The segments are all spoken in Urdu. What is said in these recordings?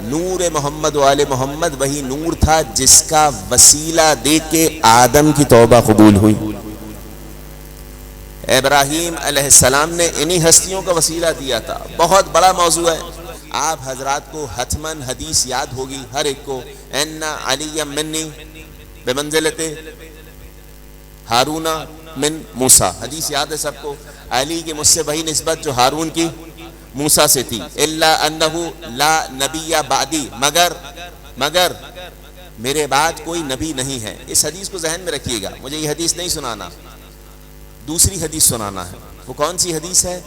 نور محمد و آل محمد وہی نور تھا جس کا وسیلہ دے کے آدم کی توبہ قبول ہوئی۔ ابراہیم علیہ السلام نے انہی ہستیوں کا وسیلہ دیا تھا۔ بہت بڑا موضوع ہے، آپ حضرات کو حتماً حدیث یاد ہوگی ہر ایک کو، ان علی منی بمنزلت ہارون من موسیٰ، حدیث یاد ہے سب کو، علی کی مجھ سے وہی نسبت جو ہارون کی موسیٰ سے تھی، الا انہ لا نبی بعدی، مگر میرے بعد کوئی نبی نہیں ہے۔ اس حدیث کو ذہن میں رکھیے گا، مجھے یہ حدیث نہیں سنانا، دوسری حدیث سنانا ہے۔ وہ کون سی حدیث ہے؟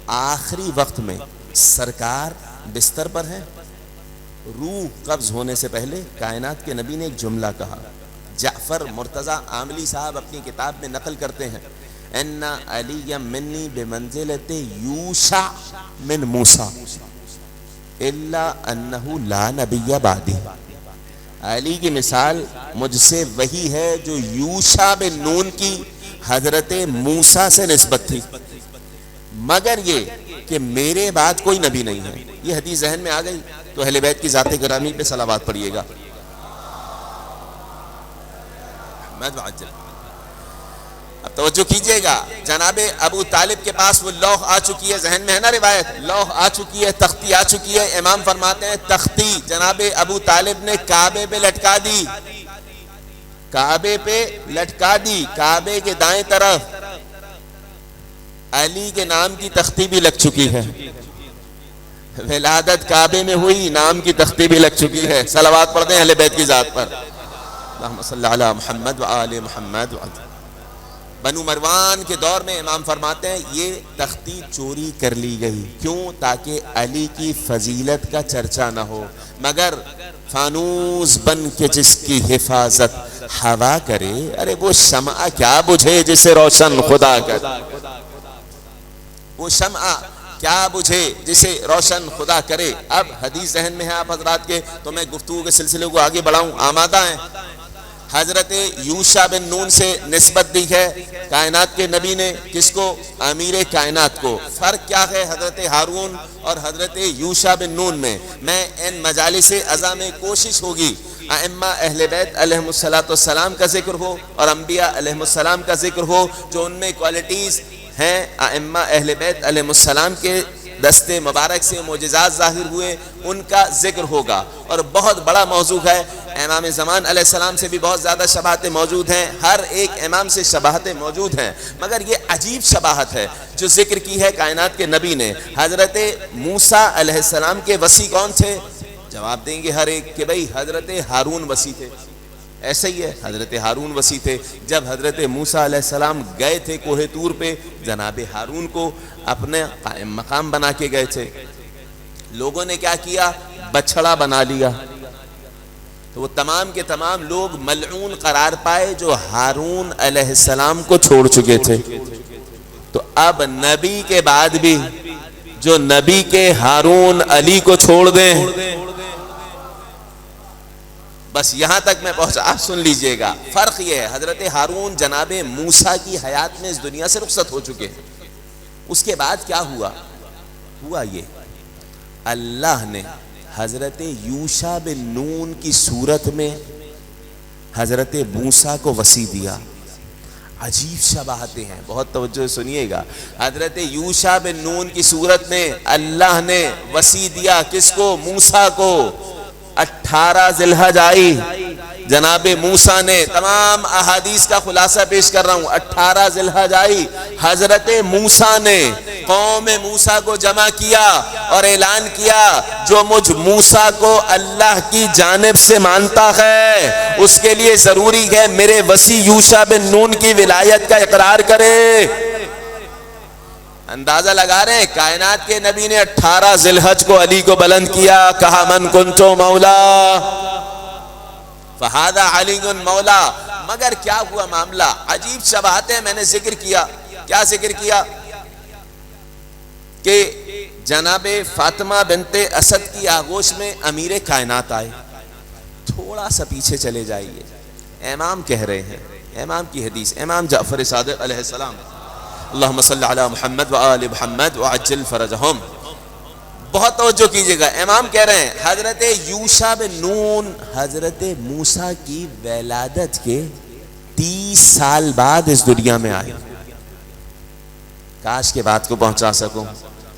آخری وقت میں سرکار بستر پر ہیں، روح قبض ہونے سے پہلے کائنات کے نبی نے ایک جملہ کہا، جعفر مرتضی عاملی صاحب اپنی کتاب میں نقل کرتے ہیں، ان علی منی بمنزلت یوشع من موسیٰ الا انہ لا نبی بعدی۔ علی کی مثال مجھ سے وہی ہے جو یوشع بن نون کی حضرت موسیٰ سے نسبت تھی، مگر یہ کہ میرے بعد کوئی نبی نہیں ہے۔ یہ حدیث ذہن میں آ گئی تو اہل بیت کی ذات گرامی پہ صلوات پڑھیے گا۔ اب توجہ کیجئے گا، جناب ابو طالب کے پاس وہ لوح آ چکی ہے، ذہن میں ہے نا روایت، لوح آ چکی ہے، تختی آ چکی ہے، امام فرماتے ہیں تختی جناب ابو طالب نے کعبے پہ لٹکا دی، کعبے پہ لٹکا دی، کعبے کے دائیں طرف علی کے نام کی تختی بھی لگ چکی ہے، ولادت کعبے میں ہوئی، نام کی تختی بھی لگ چکی ہے۔ صلوات پڑھتے ہیں اہل بیت کی ذات پر، اللہم صلی علی محمد وآل محمد۔ بنو مروان کے دور میں امام فرماتے ہیں یہ تختی چوری کر لی گئی، کیوں؟ تاکہ علی کی فضیلت کا چرچا نہ ہو، مگر فانوس بن کے جس کی حفاظت ہوا کرے، ارے وہ شمع کیا بجھے جسے روشن خدا کرے، وہ شمع کیا بجھے جسے روشن خدا کرے۔ اب حدیث ذہن میں ہے آپ حضرات کے، تو میں گفتگو کے سلسلے کو آگے بڑھاؤں، آمادہ ہیں؟ حضرت یوشع بن نون سے نسبت دی ہے کائنات کے نبی نے، کس کو؟ امیر کائنات کو۔ فرق کیا ہے حضرت ہارون اور حضرت یوشع بن نون میں؟ میں ان مجالس عزا میں کوشش ہوگی ائمہ اہل بیت علیہم السلام کا ذکر ہو اور انبیاء علیہم السلام کا ذکر ہو، جو ان میں کوالٹیز ہیں ائمہ اہل بیت علیہم السلام کے دستے مبارک سے معجزات ظاہر ہوئے، ان کا ذکر ہوگا۔ اور بہت بڑا موضوع ہے، امام زمان علیہ السلام سے بھی بہت زیادہ شباہتیں موجود ہیں، ہر ایک امام سے شباہتیں موجود ہیں، مگر یہ عجیب شباہت ہے جو ذکر کی ہے کائنات کے نبی نے۔ حضرت موسیٰ علیہ السلام کے وصی کون تھے؟ جواب دیں گے ہر ایک کہ بھئی حضرت ہارون وصی تھے، ایسا ہی ہے، حضرت ہارون وصی تھے۔ جب حضرت موسیٰ علیہ السلام گئے تھے کوہ طور پہ، جناب ہارون کو اپنے قائم مقام بنا کے گئے تھے، لوگوں نے کیا کیا؟ بچھڑا بنا لیا، تو وہ تمام کے تمام لوگ ملعون قرار پائے جو ہارون علیہ السلام کو چھوڑ چکے تھے۔ تو اب نبی کے بعد بھی جو نبی کے ہارون علی کو چھوڑ دیں، بس یہاں تک میں پہنچا، آپ سن لیجئے گا۔ فرق یہ ہے، حضرت ہارون جناب موسیٰ کی حیات میں اس دنیا سے رخصت ہو چکے ہیں۔ اس کے بعد کیا ہوا یہ، اللہ نے حضرت یوشع بن نون کی صورت میں حضرت موسیٰ کو وصی دیا۔ عجیب شباہتیں ہیں، بہت توجہ سنیے گا۔ حضرت یوشع بن نون کی صورت میں اللہ نے وصی دیا کس کو؟ موسیٰ کو۔ 18 ذی الحج آئی، جناب موسیٰ نے، تمام احادیث کا خلاصہ پیش کر رہا ہوں، 18 ذی الحج آئی، حضرت موسیٰ نے قوم موسیٰ کو جمع کیا اور اعلان کیا جو مجھ موسیٰ کو اللہ کی جانب سے مانتا ہے اس کے لیے ضروری ہے میرے وصی یوشع بن نون کی ولایت کا اقرار کرے۔ اندازہ لگا رہے ہیں، کائنات کے نبی نے 18 ذی الحج کو علی کو بلند کیا، کہا من کنتو مولا فہذا علی مولا۔ مگر کیا ہوا معاملہ؟ عجیب شباہتیں میں نے ذکر کیا۔ کیا ذکر کیا؟ کہ جناب فاطمہ بنت اسد کی آغوش میں امیر کائنات آئے۔ تھوڑا سا پیچھے چلے جائیے، امام کہہ رہے ہیں، امام کی حدیث، امام جعفر صادق علیہ السلام، اللہم صلی علی محمد وآل محمد وعجل فرجہم، بہت توجہ کیجئے گا، امام کہہ رہے ہیں حضرت یوشع بن نون حضرت موسیٰ کی ولادت کے 30 سال بعد اس دنیا میں آئے۔ کاش کے بات کو پہنچا سکوں،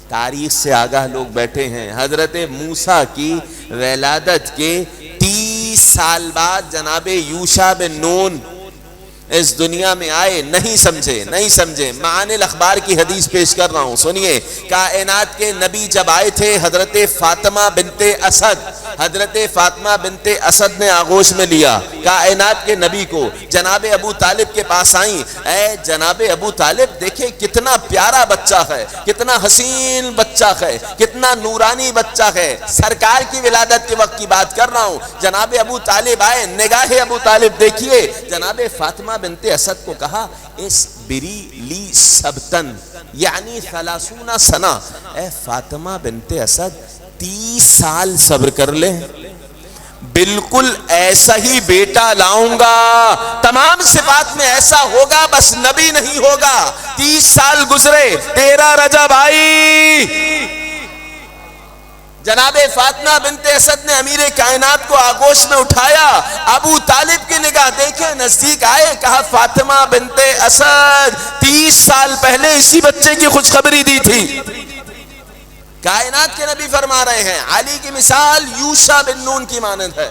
تاریخ سے آگاہ لوگ بیٹھے ہیں، حضرت موسیٰ کی ولادت کے 30 سال بعد جناب یوشع بن نون اس دنیا میں آئے۔ نہیں سمجھے معانی الاخبار کی حدیث پیش کر رہا ہوں، سنیے۔ کائنات کے نبی جب آئے تھے حضرت فاطمہ بنت اسد نے آغوش میں لیا کائنات کے نبی کو، جناب ابو طالب کے پاس آئیں، اے جناب ابو طالب دیکھیں کتنا پیارا بچہ ہے، کتنا حسین بچہ ہے، کتنا نورانی بچہ ہے، سرکار کی ولادت کے وقت کی بات کر رہا ہوں۔ جناب ابو طالب آئے، نگاہ ابو طالب دیکھیے، جناب فاطمہ بنت اسد کو کہا اس بری لی سبتن یعنی 30 سنہ، اے فاطمہ بنت اسد 30 سال صبر کر لے، بالکل ایسا ہی بیٹا لاؤں گا، تمام صفات میں ایسا ہوگا، بس نبی نہیں ہوگا۔ 30 سال گزرے، 13 رجب آئی، جناب فاطمہ بنت اسد نے امیر کائنات کو آغوش میں اٹھایا، ابو طالب کی نگاہ دیکھیں، نزدیک آئے، کہا فاطمہ بنت اسد 30 سال پہلے اسی بچے کی خوشخبری دی تھی۔ کائنات کے نبی فرما رہے ہیں علی کی مثال یوشع بن نون کی مانند ہے۔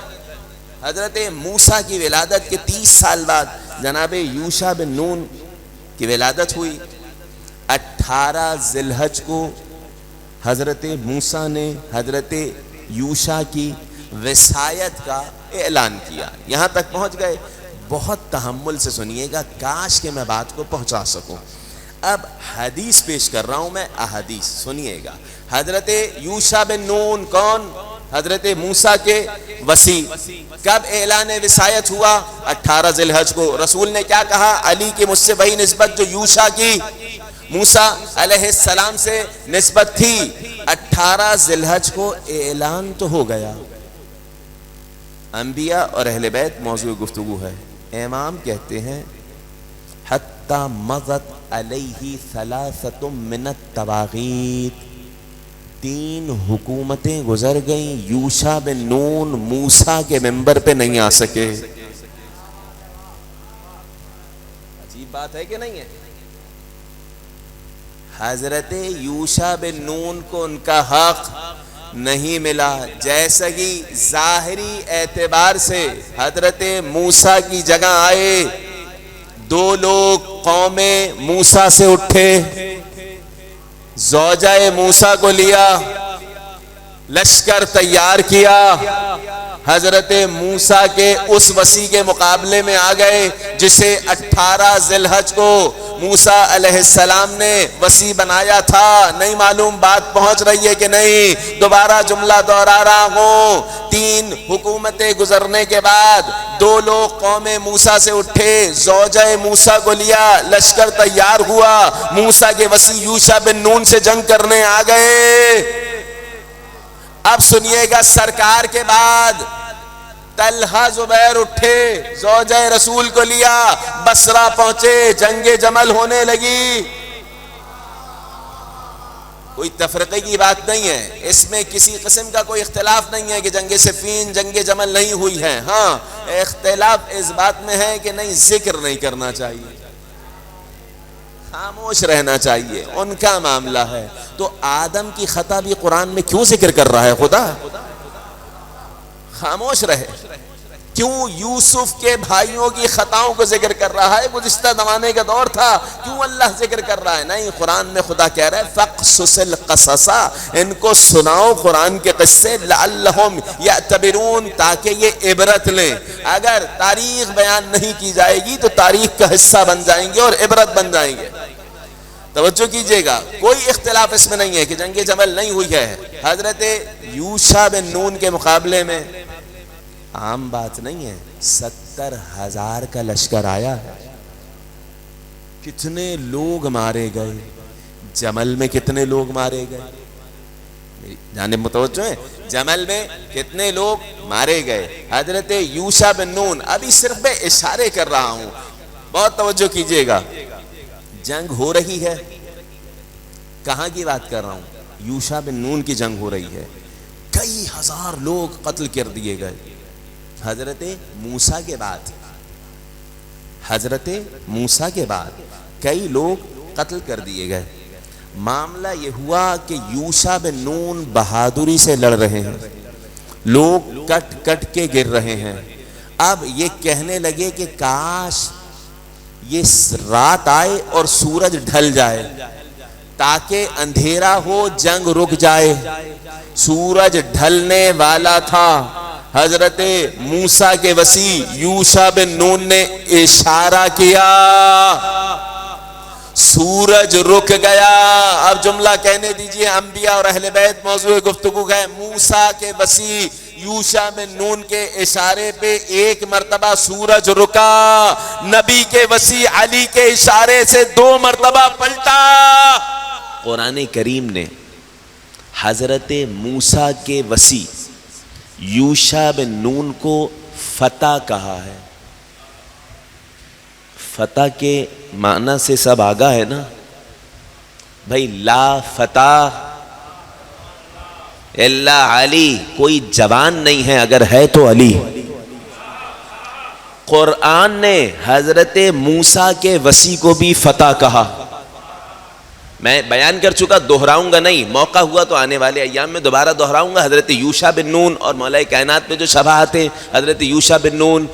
حضرت موسیٰ کی ولادت کے 30 سال بعد جناب یوشع بن نون کی ولادت ہوئی۔ 18 ذی الحج کو حضرت موسیٰ نے حضرت یوشع کی وصایت کا اعلان کیا۔ یہاں تک پہنچ گئے، بہت تحمل سے سنیے گا، کاش کہ میں بات کو پہنچا سکوں۔ اب حدیث پیش کر رہا ہوں میں، احادیث سنیے گا۔ حضرت یوشع بن نون کون؟ حضرت موسیٰ کے وصی۔ کب اعلان وصایت ہوا؟ 18 ذی الحج کو۔ رسول نے کیا کہا؟ علی کی مجھ سے وہی نسبت جو یوشع کی موسیٰ علیہ السلام سے نسبت تھی۔ 18 ذی الحج کو اعلان تو ہو گیا، انبیاء اور اہل بیت موضوع گفتگو ہے۔ امام کہتے ہیں حتی مضت علیہ 3 من التواغیت، 3 حکومتیں گزر گئیں، یوشع بن نون موسیٰ کے منبر پہ نہیں آ سکے۔ عجیب بات ہے کہ نہیں ہے؟ حضرت یوشع بن نون کو ان کا حق نہیں ملا، جیسا کہ ظاہری اعتبار سے حضرت موسیٰ کی جگہ آئے 2 لوگ قوم موسیٰ سے اٹھے، زوجہ موسیٰ کو لیا، لشکر تیار کیا، حضرت موسیٰ کے اس وصی کے مقابلے میں آ گئے جسے 18 ذی الحج کو موسیٰ علیہ السلام نے وصی بنایا تھا۔ نہیں معلوم بات پہنچ رہی ہے کہ نہیں؟ دوبارہ جملہ دوہرا رہا ہوں۔ 3 حکومتیں گزرنے کے بعد 2 لوگ قوم موسیٰ سے اٹھے، زوجہ موسیٰ کو لیا، لشکر تیار ہوا، موسیٰ کے وصی یوشع بن نون سے جنگ کرنے آ گئے۔ اب سنیے گا، سرکار کے بعد طلحہ زبیر اٹھے، زوجہ رسول کو لیا، بصرہ پہنچے، جنگ جمل ہونے لگی۔ کوئی تفرقے کی بات نہیں ہے، اس میں کسی قسم کا کوئی اختلاف نہیں ہے کہ جنگ صفین جنگ جمل نہیں ہوئی ہے۔ ہاں اختلاف اس بات میں ہے کہ نہیں ذکر نہیں کرنا چاہیے، خاموش رہنا چاہیے، ان کا معاملہ ہے۔ تو آدم کی خطا بھی قرآن میں کیوں ذکر کر رہا ہے خدا؟ خاموش رہے۔ کیوں یوسف کے بھائیوں کی خطاؤں کو ذکر کر رہا ہے؟ گزشتہ زمانے کا دور تھا، کیوں اللہ ذکر کر رہا ہے؟ نہیں، قرآن میں خدا کہہ رہا ہے فَقْصُصِ الْقَصَصَ، ان کو سناؤ قرآن کے قصے، لَعَلَّهُمْ يَعْتَبِرُونَ، تاکہ یہ عبرت لیں۔ اگر تاریخ بیان نہیں کی جائے گی تو تاریخ کا حصہ بن جائیں گے اور عبرت بن جائیں گے۔ توجہ کیجئے گا، کوئی اختلاف اس میں نہیں ہے کہ جنگ جمل نہیں ہوئی ہے۔ حضرت یوشع بن نون کے مقابلے میں عام بات نہیں ہے، 70,000 کا لشکر آیا ہے۔ کتنے لوگ مارے گئے، جمل میں کتنے لوگ مارے گئے؟ جانب متوجہ ہیں، جمل میں کتنے لوگ مارے گئے۔ حضرت یوشع بن نون، ابھی صرف میں اشارے کر رہا ہوں، بہت توجہ کیجئے گا۔ جنگ ہو رہی ہے، کہاں کی بات کر رہا ہوں؟ یوشع بن نون کی جنگ ہو رہی ہے، کئی ہزار لوگ قتل کر دیے گئے حضرت موسیٰ کے بعد، حضرت موسیٰ کے بعد کئی لوگ قتل کر دیے گئے۔ معاملہ یہ ہوا کہ یوشع بن نون بہادری سے لڑ رہے ہیں، لوگ کٹ کٹ کے گر رہے ہیں۔ اب یہ کہنے لگے کہ کاش یہ رات آئے اور سورج ڈھل جائے تاکہ اندھیرا ہو، جنگ رک جائے۔ سورج ڈھلنے والا تھا، حضرت موسیٰ کے وصی یوشع بن نون نے اشارہ کیا، سورج رک گیا۔ اب جملہ کہنے دیجئے، انبیاء اور اہل بیت موضوع گفتگو ہے۔ موسیٰ کے وصی یوشع بن نون کے اشارے پہ ایک مرتبہ سورج رکا، نبی کے وصی علی کے اشارے سے 2 مرتبہ پلٹا۔ قرآن کریم نے حضرت موسیٰ کے وصی یوشع بن نون کو فتح کہا ہے۔ فتح کے معنی سے سب آگاہ ہے نا بھائی، لا فتح الا علی، کوئی جوان نہیں ہے، اگر ہے تو علی۔ قرآن نے حضرت موسیٰ کے وصی کو بھی فتح کہا۔ میں بیان کر چکا، دہراؤں گا نہیں، موقع ہوا تو آنے والے ایام میں دوبارہ دہراؤں گا۔ حضرت یوشع بن نون اور مولا کائنات میں جو شباہت ہیں، حضرت یوشع بن نون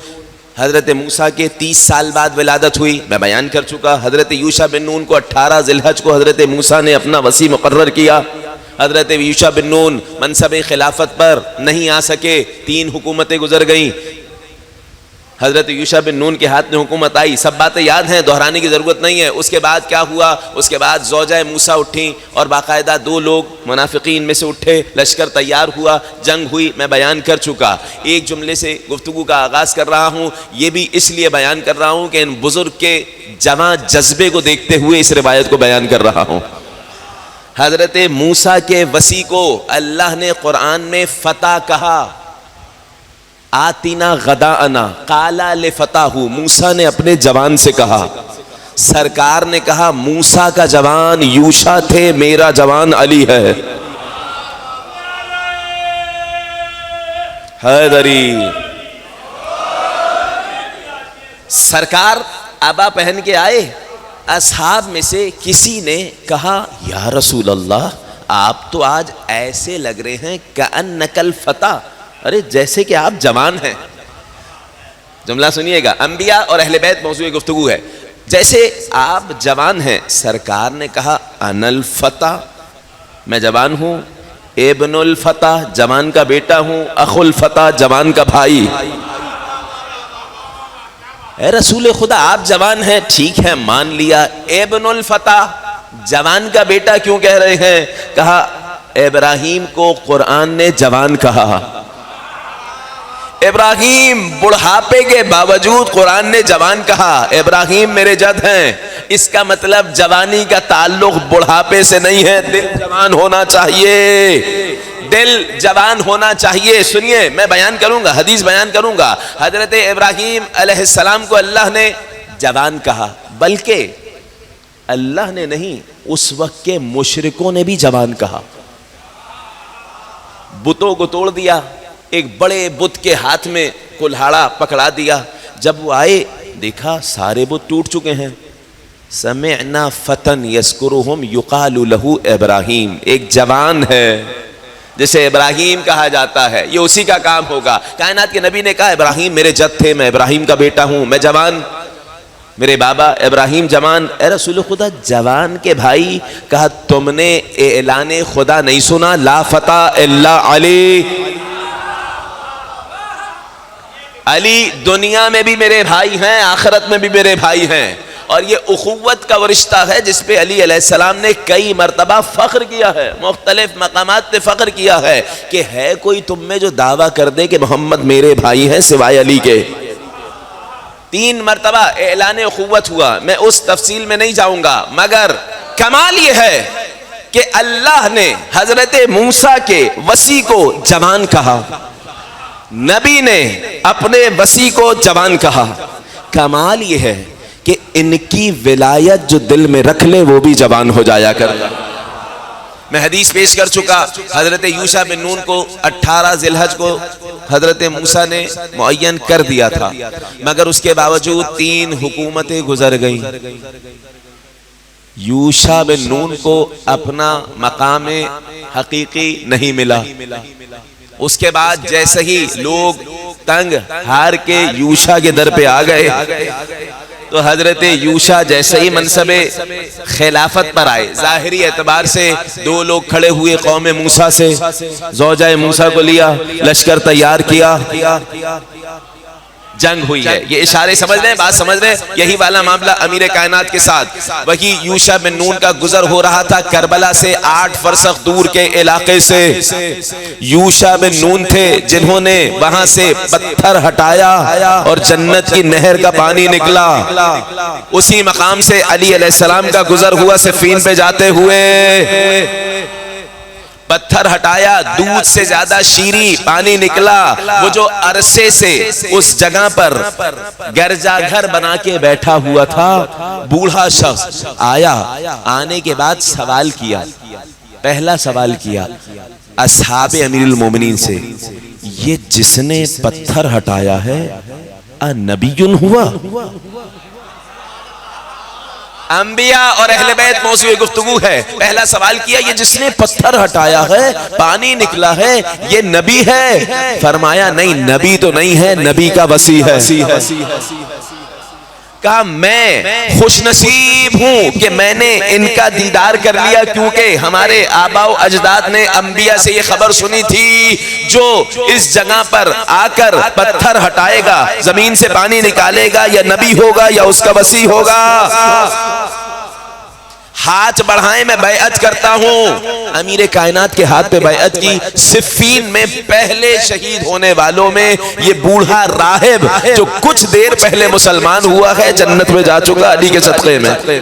حضرت موسیٰ کے 30 سال بعد ولادت ہوئی، میں بیان کر چکا۔ حضرت یوشع بن نون کو 18 ذی الحج کو حضرت موسیٰ نے اپنا وصی مقرر کیا۔ حضرت یوشع بن نون منصب خلافت پر نہیں آ سکے، 3 حکومتیں گزر گئیں، حضرت یوشع بن نون کے ہاتھ میں حکومت آئی۔ سب باتیں یاد ہیں، دہرانے کی ضرورت نہیں ہے۔ اس کے بعد کیا ہوا؟ اس کے بعد زوجہ موسیٰ اٹھیں اور باقاعدہ 2 لوگ منافقین میں سے اٹھے، لشکر تیار ہوا، جنگ ہوئی، میں بیان کر چکا۔ ایک جملے سے گفتگو کا آغاز کر رہا ہوں، یہ بھی اس لیے بیان کر رہا ہوں کہ ان بزرگ کے جواں جذبے کو دیکھتے ہوئے اس روایت کو بیان کر رہا ہوں۔ حضرت موسیٰ کے وصی کو اللہ نے قرآن میں فتح کہا، آتینا غداءنا قالا لفتاہ، موسیٰ نے اپنے جوان سے کہا۔ سرکار نے کہا موسیٰ کا جوان یوشع تھے، میرا جوان علی ہے۔ حیدری سرکار عبا پہن کے آئے، اصحاب میں سے کسی نے کہا یا رسول اللہ، آپ تو آج ایسے لگ رہے ہیں کأنک الفتح، ارے جیسے کہ آپ جوان ہیں۔ جملہ سنیے گا، انبیاء اور اہل بیت موضوع گفتگو ہے۔ جیسے آپ جوان ہیں، سرکار نے کہا انا الفتح، میں جوان ہوں، ابن الفتح، جوان کا بیٹا ہوں، اخ الفتح، جوان کا بھائی۔ اے رسول خدا، آپ جوان ہیں، ٹھیک ہے مان لیا، ابن الفتح، جوان کا بیٹا کیوں کہہ رہے ہیں؟ کہا ابراہیم کو قرآن نے جوان کہا، ابراہیم بڑھاپے کے باوجود قرآن نے جوان کہا، ابراہیم میرے جد ہیں۔ اس کا مطلب جوانی کا تعلق بڑھاپے سے نہیں ہے، دل جوان ہونا چاہیے، دل جوان ہونا چاہیے۔ سنیے، میں بیان کروں گا، حدیث بیان کروں گا۔ حضرت ابراہیم علیہ السلام کو اللہ نے جوان کہا، بلکہ اللہ نے نہیں، اس وقت کے مشرکوں نے بھی جوان کہا۔ بتوں کو توڑ دیا، ایک بڑے بت کے ہاتھ میں کلہاڑا پکڑا دیا، جب وہ آئے دیکھا سارے بت ٹوٹ چکے ہیں۔ سمعنا فتن یذکرہم یقال لہ ابراہیم، ایک جوان ہے جسے ابراہیم کہا جاتا ہے، یہ اسی کا کام ہوگا۔ کائنات کے نبی نے کہا ابراہیم میرے جد تھے، میں ابراہیم کا بیٹا ہوں، میں جوان، میرے بابا ابراہیم جوان۔ اے رسول خدا، جوان کے بھائی، کہا تم نے اعلان خدا نہیں سنا، لا فتح الا علی، علی دنیا میں بھی میرے بھائی ہیں، آخرت میں بھی میرے بھائی ہیں۔ اور یہ اخوت کا رشتہ ہے جس پہ علی علیہ السلام نے کئی مرتبہ فخر کیا ہے، مختلف مقامات پہ فخر کیا ہے کہ ہے کوئی تم میں جو دعویٰ کر دے کہ محمد میرے بھائی ہیں سوائے علی کے۔ 3 مرتبہ اعلان اخوت ہوا، میں اس تفصیل میں نہیں جاؤں گا، مگر کمال یہ ہے کہ اللہ نے حضرت موسیٰ کے وصی کو جوان کہا، نبی نے اپنے وصی کو جوان کہا۔ کمال یہ ہے کہ ان کی ولایت جو دل میں رکھ لے وہ بھی جوان ہو جایا کر۔ میں حدیث پیش کر چکا، حضرت یوشع بن نون کو 18 ذی الحج کو حضرت موسیٰ نے معین کر دیا تھا، مگر اس کے باوجود 3 حکومتیں گزر گئیں، یوشع بن نون کو اپنا مقام حقیقی نہیں ملا۔ اس کے بعد جیسے ہی لوگ تنگ ہار کے یوشع کے در پہ آ گئے تو حضرت یوشع جیسے ہی منصب خلافت پر آئے، ظاہری اعتبار سے 2 لوگ کھڑے ہوئے قوم موسیٰ سے، زوجہ موسیٰ کو لیا، لشکر تیار کیا، جنگ ہوئی ہے۔ یہ اشارے سمجھ رہے ہیں، بات سمجھ رہے ہیں؟ یہی والا معاملہ امیر کائنات کے ساتھ، وہی یوشع بن نون کا گزر ہو رہا تھا کربلا سے 8 فرسخ دور کے علاقے سے۔ یوشع بن نون تھے جنہوں نے وہاں سے پتھر ہٹایا اور جنت کی نہر کا پانی نکلا۔ اسی مقام سے علی علیہ السلام کا گزر ہوا صفین پہ جاتے ہوئے، پتھر ہٹایا، دودھ سے زیادہ شیریں پانی نکلا۔ وہ جو عرصے سے اس جگہ پر گرجا گھر بنا کے بیٹھا ہوا تھا، بوڑھا شخص آیا، آنے کے بعد سوال کیا، پہلا سوال کیا اصحاب امیر المومنین سے، یہ جس نے پتھر ہٹایا ہے نبی ہوا؟ انبیاء اور اہل بیت موضوع گفتگو ہے۔ پہلا سوال کیا، یہ جس نے پتھر ہٹایا ہے پانی نکلا ہے، یہ نبی ہے؟ فرمایا نہیں، نبی تو نہیں ہے، نبی کا وصی ہے۔ کہا میں خوش نصیب ہوں کہ میں نے ان کا دیدار کر لیا، کیونکہ ہمارے آباء و اجداد نے انبیاء سے یہ خبر سنی تھی، جو اس جگہ پر آ کر پتھر ہٹائے گا، زمین سے پانی نکالے گا، یا نبی ہوگا یا اس کا وصی ہوگا۔ ہاتھ بڑھائیں، میں بیعت کرتا ہوں۔ امیر کائنات کے ہاتھ پہ بیعت کی۔ صفین میں پہلے شہید ہونے والوں میں یہ بوڑھا راہب جو کچھ دیر پہلے مسلمان ہوا ہے، جنت میں جا چکا علی کے صدقے میں۔